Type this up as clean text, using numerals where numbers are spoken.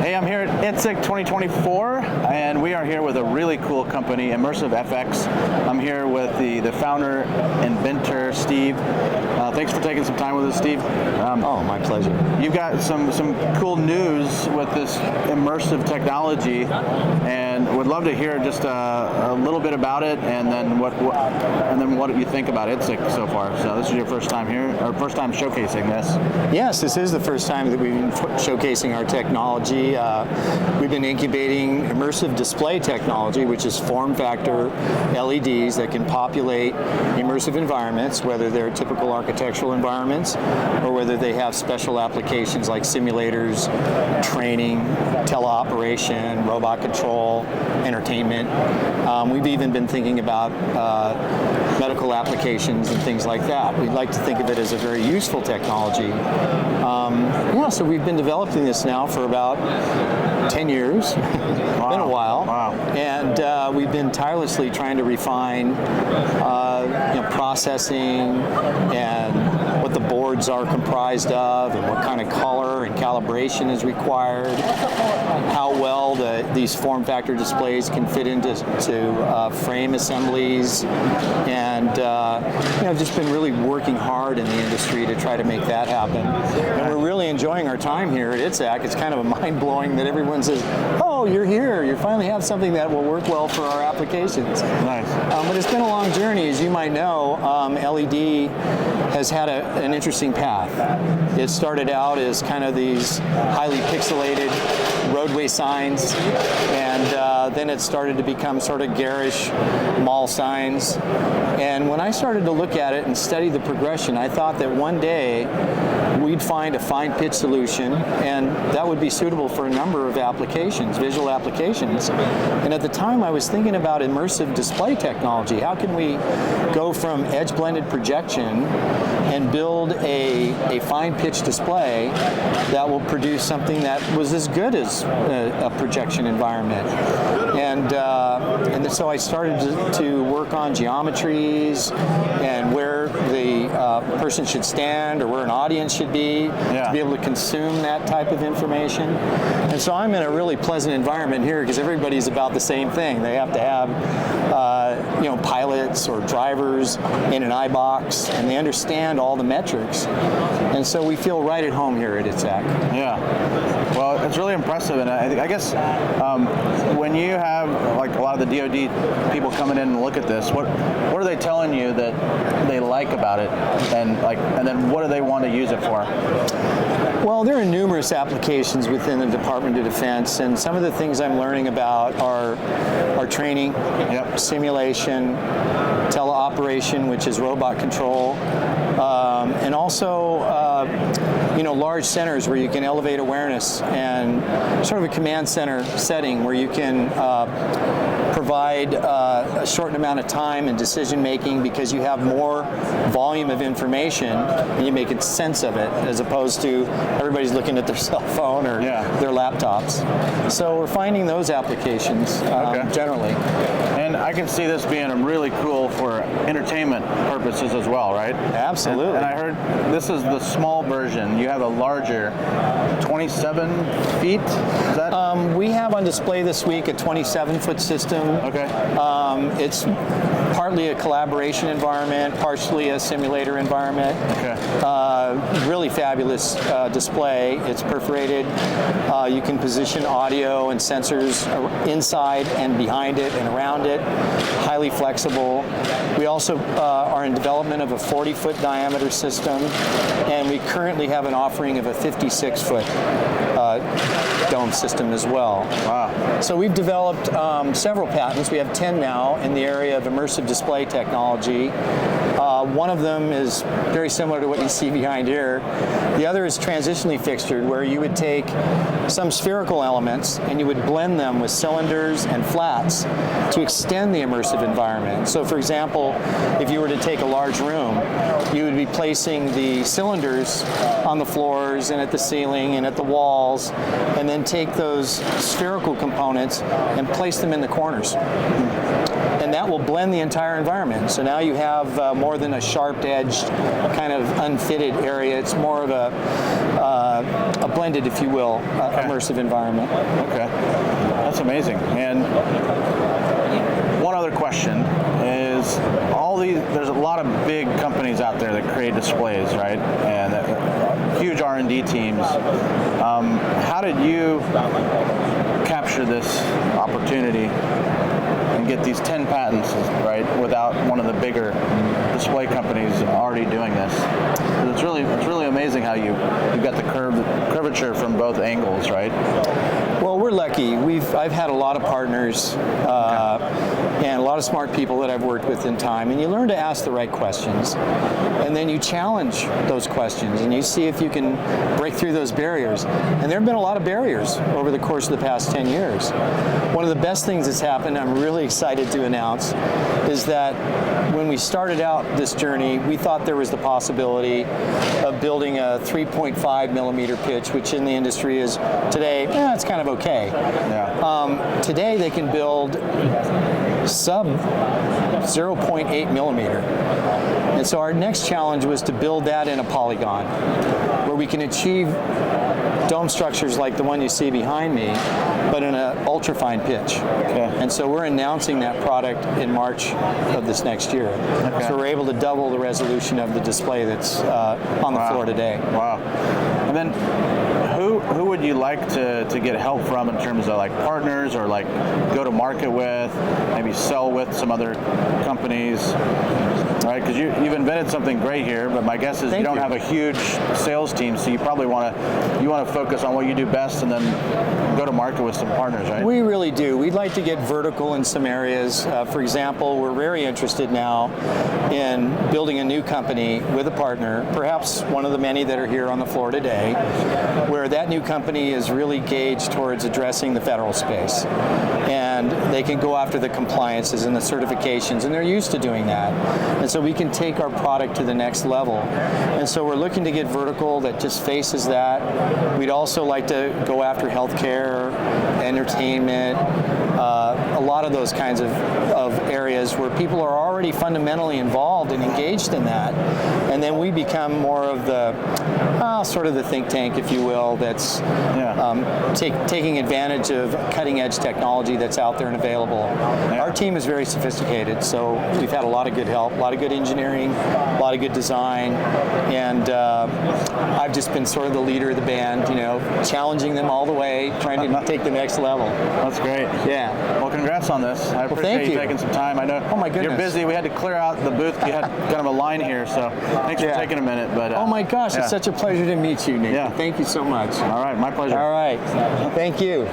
Hey, I'm here at IITSEC 2024, and we are here with a really cool company, Immersive-FX. I'm here with the founder, inventor, Steve. Thanks for taking some time with us, Steve. Oh, my pleasure. You've got some cool news with this immersive technology, and would love to hear just a little bit about it, and then what you think about IITSEC so far. So this is your first time here, or first time showcasing this. Yes, this is the first time that we've been showcasing our technology. We've been incubating immersive display technology, which is form factor LEDs that can populate immersive environments, whether they're typical architectural environments or whether they have special applications like simulators, training, teleoperation, robot control, entertainment. We've even been thinking about medical applications and things like that. We'd like to think of it as a very useful technology. So we've been developing this now for about 10 years. Wow. Been a while. Wow. And we've been tirelessly trying to refine processing and what the boards are comprised of and what kind of color and calibration is required, how well these form factor displays can fit into frame assemblies, and just been really working hard in the industry to try to make that happen. And we're really enjoying our time here at IITSEC. It's kind of mind-blowing that everyone says, oh, you're here, you finally have something that will work well for our applications. Nice. But it's been a long journey, as you might know. LED has had an interesting path. It started out as kind of these highly pixelated roadway signs, and then it started to become sort of garish mall signs. And when I started to look at it and study the progression, I thought that one day we'd find a fine pitch solution, and that would be suitable for a number of applications, visual applications. And at the time I was thinking about immersive display technology. How can we go from edge blended projection and build a fine pitch display that will produce something that was as good as a projection environment. And so I started to work on geometries and where the person should stand or where an audience should be to be able to consume that type of information. And so I'm in a really pleasant environment here because everybody's about the same thing. They have to have pilots or drivers in an iBox, and they understand all the metrics. And so we feel right at home here at IITSEC. Yeah. Well, it's really impressive, and I guess when you have like a lot of the DoD people coming in and look at this, what are they telling you that they like about it, and then what do they want to use it for? Well, there are numerous applications within the Department of Defense, and some of the things I'm learning about are training, simulation, teleoperation, which is robot control, and also large centers where you can elevate awareness, and sort of a command center setting where you can provide a shortened amount of time in decision making because you have more volume of information and you make sense of it, as opposed to everybody's looking at their cell phone or their laptops. So we're finding those applications generally. And I can see this being really cool for entertainment purposes as well, right? Absolutely. And I heard this is the small version. You have a larger 27 feet? Is that? We have on display this week a 27-foot system. Okay. It's partly a collaboration environment, partially a simulator environment. Okay. Really fabulous display. It's perforated. You can position audio and sensors inside and behind it and around it. Highly flexible. We also are in development of a 40-foot diameter system, and we currently have an offering of a 56-foot dome system as well. Wow. So we've developed several patents. We have 10 now in the area of immersive display technology. One of them is very similar to what you see behind here. The other is transitionally fixtured, where you would take some spherical elements and you would blend them with cylinders and flats to extend the immersive environment. So for example, if you were to take a large room, you would be placing the cylinders on the floors and at the ceiling and at the walls, and then take those spherical components and place them in the corners. And that will blend the entire environment. So now you have more than a sharp-edged kind of unfitted area. It's more of a a blended, if you will, immersive environment. Okay, that's amazing. And one other question is, there's a lot of big companies out there that create displays, right? And huge R&D teams. How did you capture this opportunity and get these 10 patents, right, without one of the bigger display companies already doing this? It's really amazing how you got the curvature from both angles, right? Well, we're lucky. I've had a lot of partners and a lot of smart people that I've worked with in time, and you learn to ask the right questions, and then you challenge those questions, and you see if you can break through those barriers. And there have been a lot of barriers over the course of the past 10 years. One of the best things that's happened, I'm really excited to announce, is that when we started out this journey, we thought there was the possibility of building a 3.5 millimeter pitch, which in the industry is today, it's kind of okay. Yeah. Today they can build sub 0.8 millimeter. And so our next challenge was to build that in a polygon where we can achieve dome structures like the one you see behind me, but in an ultra-fine pitch. Okay. And so we're announcing that product in March of this next year. Okay. So we're able to double the resolution of the display that's on the floor today. Wow. And then who would you like to get help from in terms of like partners or like go to market with, maybe sell with some other companies? Right, because you've invented something great here, but my guess is you don't have a huge sales team, so you probably want to focus on what you do best and then go to market with some partners, right? We really do. We'd like to get vertical in some areas. For example, we're very interested now in building a new company with a partner, perhaps one of the many that are here on the floor today, where that new company is really gauged towards addressing the federal space. And they can go after the compliances and the certifications, and they're used to doing that. And so we can take our product to the next level. And so we're looking to get vertical that just faces that. We'd also like to go after healthcare, entertainment, a lot of those kinds of areas where people are already fundamentally involved and engaged in that. And then we become more of the, sort of the think tank, if you will, that's taking advantage of cutting edge technology that's out there and available. Yeah. Our team is very sophisticated, so we've had a lot of good help, a lot of good engineering, a lot of good design, and I've just been sort of the leader of the band, challenging them all the way, trying to take the next level. That's great. Yeah. Well, congrats on this. I appreciate you taking some time. I know you're busy. We had to clear out the booth. You had kind of a line here, so thanks for taking a minute. But oh my gosh, it's such a pleasure to meet you, Nathan. Yeah. Thank you so much. All right, my pleasure. All right. Thank you.